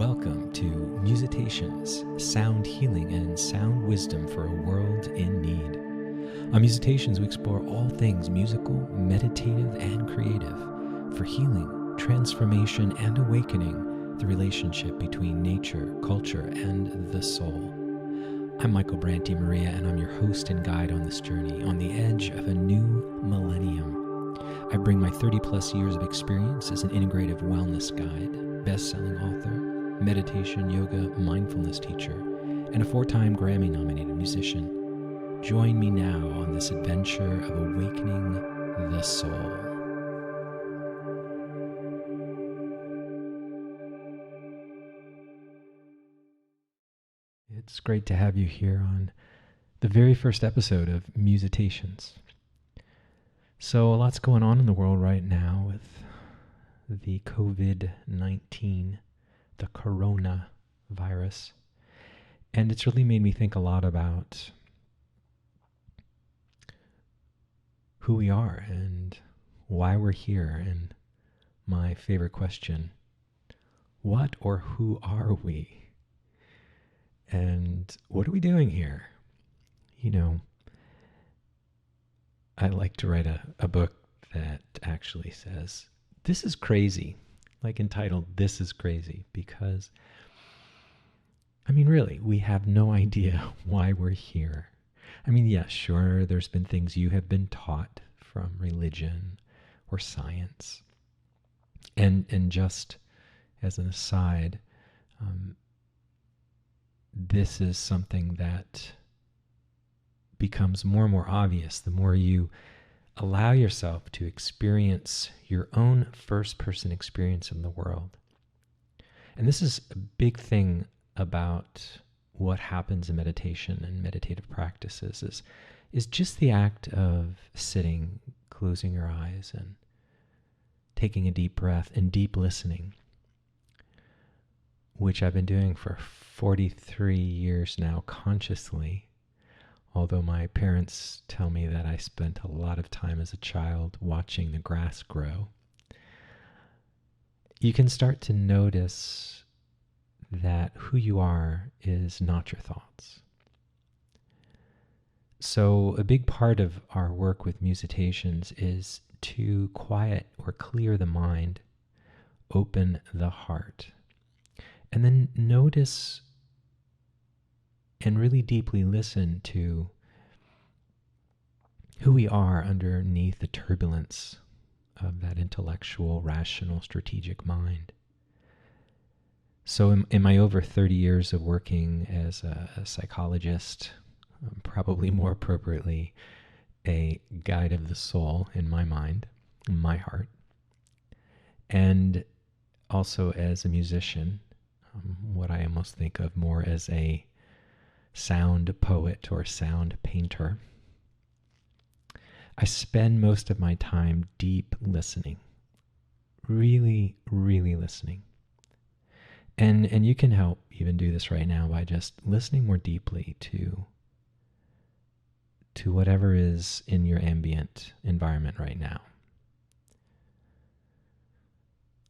Welcome to Musitations, sound healing and sound wisdom for a world in need. On Musitations, we explore all things musical, meditative, and creative for healing, transformation, and awakening the relationship between nature, culture, and the soul. I'm Brant, DeMaria, and I'm your host and guide on this journey on the edge of a new millennium. I bring my 30-plus years of experience as an integrative wellness guide, best-selling author, meditation, yoga, mindfulness teacher, and a 4-time Grammy-nominated musician. Join me now on this adventure of awakening the soul. It's great to have you here on the very first episode of Musitations. So a lot's going on in the world right now with the COVID-19, the coronavirus. And it's really made me think a lot about who we are and why we're here. And my favorite question, what or who are we? And what are we doing here? You know, I like to write a book that actually says, this is crazy, like entitled, This is Crazy, because, really, we have no idea why we're here. Yeah, sure, there's been things you have been taught from religion or science. And just as an aside, this is something that becomes more and more obvious the more you allow yourself to experience your own first-person experience in the world. And this is a big thing about what happens in meditation and meditative practices is just the act of sitting, closing your eyes, and taking a deep breath and deep listening, which I've been doing for 43 years now consciously, although my parents tell me that I spent a lot of time as a child watching the grass grow. You can start to notice that who you are is not your thoughts. So a big part of our work with Musitations is to quiet or clear the mind, open the heart, and then notice and really deeply listen to who we are underneath the turbulence of that intellectual, rational, strategic mind. So in my over 30 years of working as a psychologist, probably more appropriately a guide of the soul in my mind, in my heart, and also as a musician, what I almost think of more as a sound poet or sound painter, I spend most of my time deep listening, really, really listening. And you can help even do this right now by just listening more deeply to whatever is in your ambient environment right now.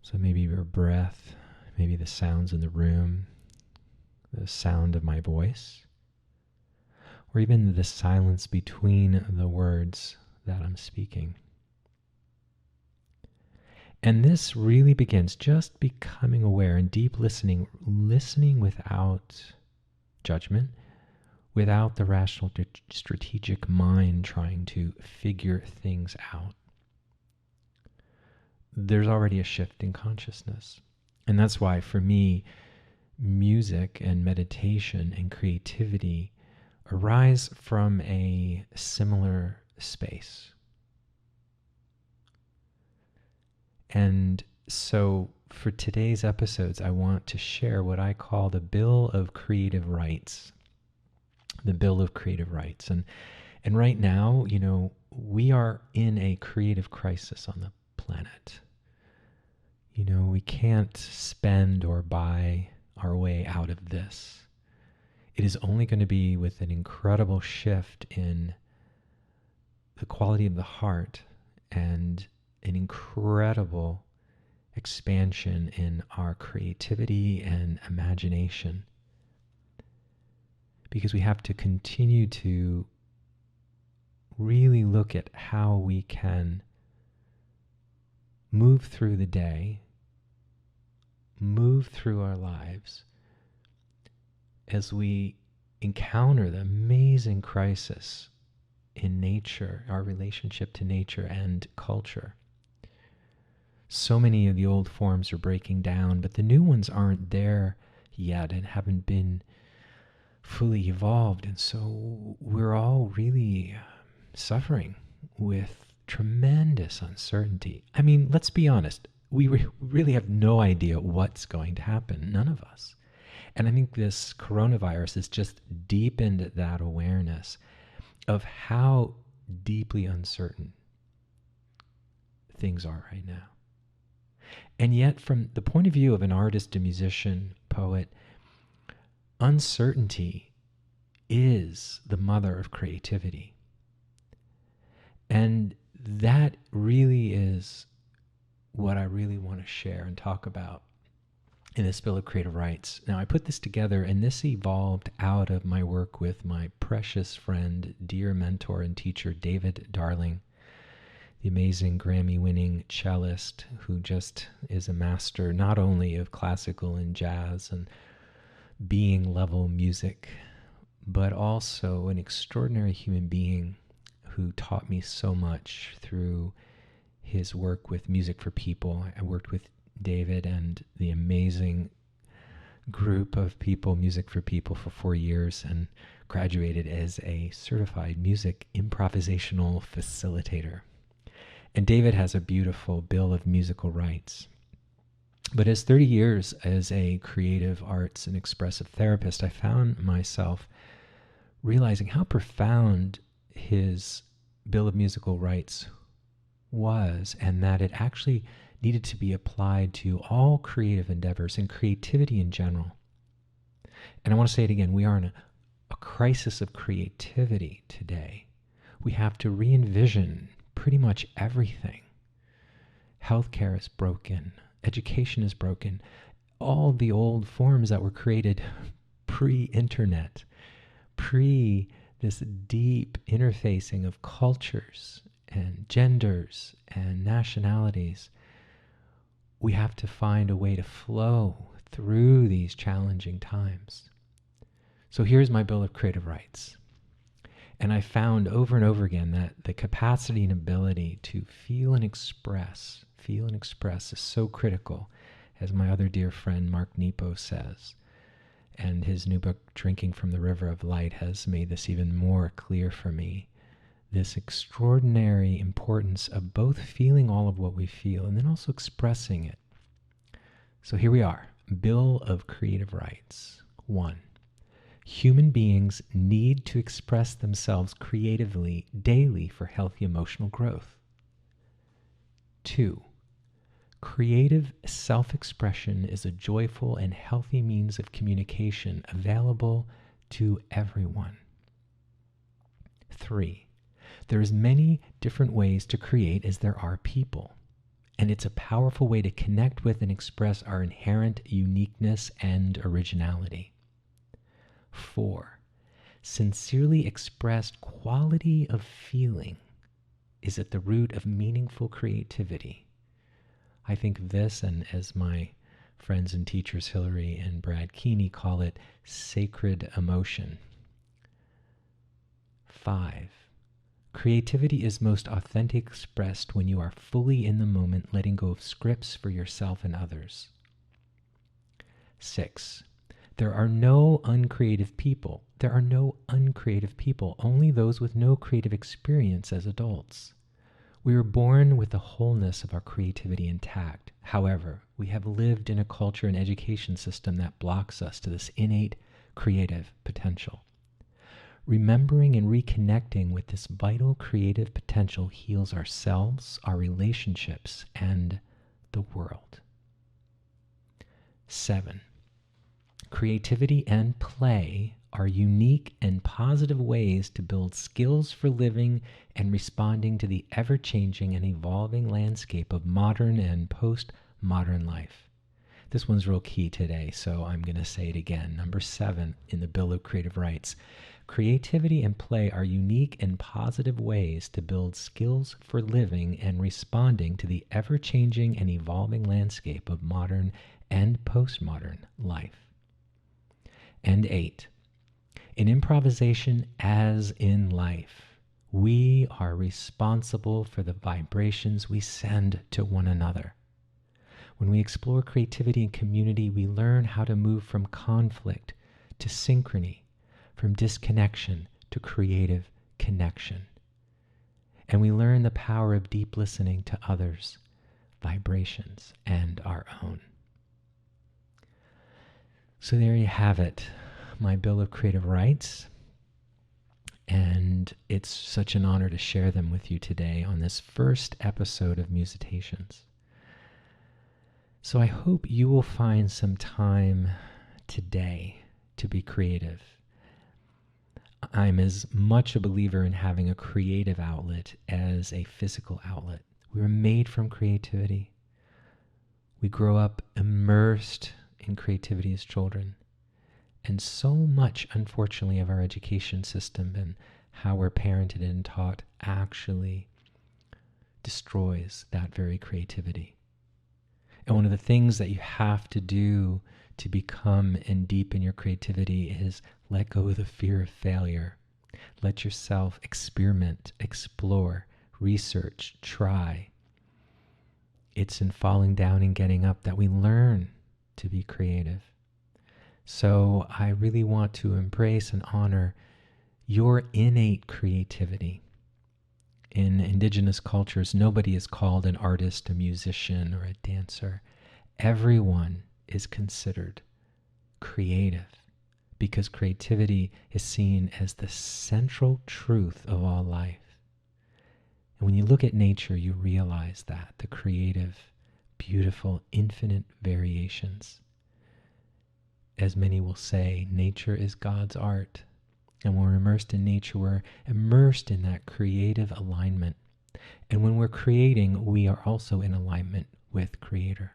So maybe your breath, maybe the sounds in the room, the sound of my voice, or even the silence between the words that I'm speaking. And this really begins just becoming aware and deep listening without judgment, without the rational, strategic mind trying to figure things out. There's already a shift in consciousness. And that's why, for me, music and meditation and creativity arise from a similar space. And so for today's episodes, I want to share what I call the Bill of Creative Rights. The Bill of Creative Rights. And right now, we are in a creative crisis on the planet. We can't spend or buy our way out of this. It is only going to be with an incredible shift in the quality of the heart and an incredible expansion in our creativity and imagination, because we have to continue to really look at how we can move through the day, move through our lives as we encounter the amazing crisis in nature, our relationship to nature and culture. So many of the old forms are breaking down, but the new ones aren't there yet and haven't been fully evolved. And so we're all really suffering with tremendous uncertainty. I mean, let's be honest. We really have no idea what's going to happen. None of us. And I think this coronavirus has just deepened that awareness of how deeply uncertain things are right now. And yet, from the point of view of an artist, a musician, poet, uncertainty is the mother of creativity. And that really is what I really want to share and talk about in this Bill of Creative Rights. Now, I put this together, and this evolved out of my work with my precious friend, dear mentor and teacher, David Darling, the amazing Grammy-winning cellist who just is a master not only of classical and jazz and being-level music, but also an extraordinary human being who taught me so much through his work with Music for People. I worked with David and the amazing group of people, Music for People, for 4 years and graduated as a certified music improvisational facilitator. And David has a beautiful bill of musical rights. But as 30 years as a creative arts and expressive therapist, I found myself realizing how profound his bill of musical rights was, and that it actually needed to be applied to all creative endeavors and creativity in general. And I want to say it again, we are in a crisis of creativity today. We have to re-envision pretty much everything. Healthcare is broken. Education is broken. All the old forms that were created pre-internet, pre this deep interfacing of cultures and genders and nationalities, we have to find a way to flow through these challenging times. So here's my Bill of Creative Rights. And I found over and over again that the capacity and ability to feel and express is so critical, as my other dear friend Mark Nepo says. And his new book, Drinking from the River of Light, has made this even more clear for me. This extraordinary importance of both feeling all of what we feel and then also expressing it. So here we are, Bill of Creative Rights. 1. Human beings need to express themselves creatively daily for healthy emotional growth. 2. Creative self-expression is a joyful and healthy means of communication available to everyone. 3. There's many different ways to create as there are people, and it's a powerful way to connect with and express our inherent uniqueness and originality. 4. Sincerely expressed quality of feeling is at the root of meaningful creativity. I think of this, and as my friends and teachers Hillary and Brad Keeney call it, sacred emotion. 5. Creativity is most authentically expressed when you are fully in the moment, letting go of scripts for yourself and others. 6. There are no uncreative people. There are no uncreative people, only those with no creative experience as adults. We are born with the wholeness of our creativity intact. However, we have lived in a culture and education system that blocks us to this innate creative potential. Remembering and reconnecting with this vital creative potential heals ourselves, our relationships, and the world. 7. Creativity and play are unique and positive ways to build skills for living and responding to the ever-changing and evolving landscape of modern and modern life. This one's real key today, so I'm going to say it again. Number 7 in the Bill of Creative Rights. Creativity and play are unique and positive ways to build skills for living and responding to the ever-changing and evolving landscape of modern and postmodern life. And 8. In improvisation, as in life, we are responsible for the vibrations we send to one another. When we explore creativity and community, we learn how to move from conflict to synchrony, from disconnection to creative connection. And we learn the power of deep listening to others' vibrations and our own. So there you have it, my Bill of Creative Rights. And it's such an honor to share them with you today on this first episode of Musitations. So I hope you will find some time today to be creative. I'm as much a believer in having a creative outlet as a physical outlet. We were made from creativity. We grow up immersed in creativity as children. And so much, unfortunately, of our education system and how we're parented and taught actually destroys that very creativity. And one of the things that you have to do to become and deepen your creativity is let go of the fear of failure. Let yourself experiment, explore, research, try. It's in falling down and getting up that we learn to be creative. So I really want to embrace and honor your innate creativity. In indigenous cultures, nobody is called an artist, a musician, or a dancer. Everyone is considered creative because creativity is seen as the central truth of all life. And when you look at nature, you realize that the creative, beautiful, infinite variations. As many will say, nature is God's art. And when we're immersed in nature, we're immersed in that creative alignment. And when we're creating, we are also in alignment with Creator.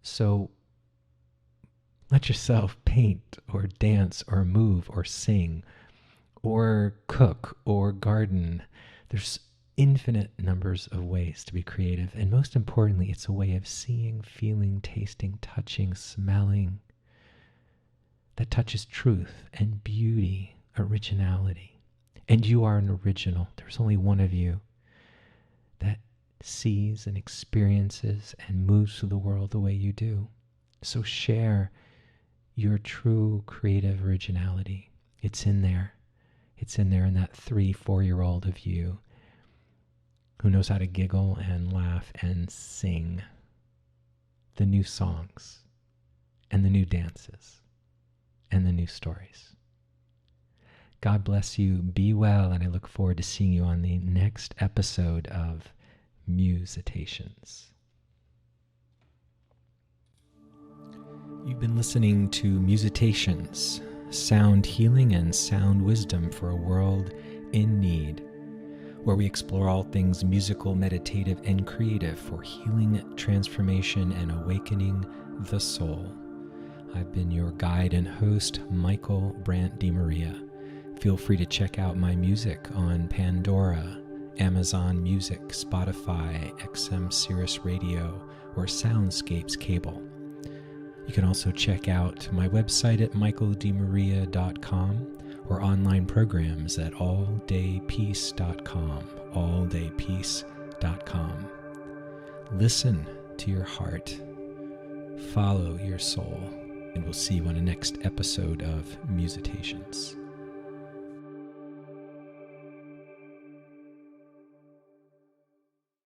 So let yourself paint or dance or move or sing or cook or garden. There's infinite numbers of ways to be creative. And most importantly, it's a way of seeing, feeling, tasting, touching, smelling, that touches truth and beauty, originality. And you are an original. There's only one of you that sees and experiences and moves through the world the way you do. So share your true creative originality. It's in there. It's in there in that 3-4-year-old of you who knows how to giggle and laugh and sing the new songs and the new dances and the new stories. God bless you. Be well, and I look forward to seeing you on the next episode of Musitations. You've been listening to Musitations, sound healing and sound wisdom for a world in need, where we explore all things musical, meditative, and creative for healing, transformation, and awakening the soul. I've been your guide and host, Michael Brant DeMaria. Feel free to check out my music on Pandora, Amazon Music, Spotify, XM Sirius Radio, or Soundscapes Cable. You can also check out my website at michaeldemaria.com or online programs at alldaypeace.com, alldaypeace.com. Listen to your heart, follow your soul, and we'll see you on the next episode of Musitations.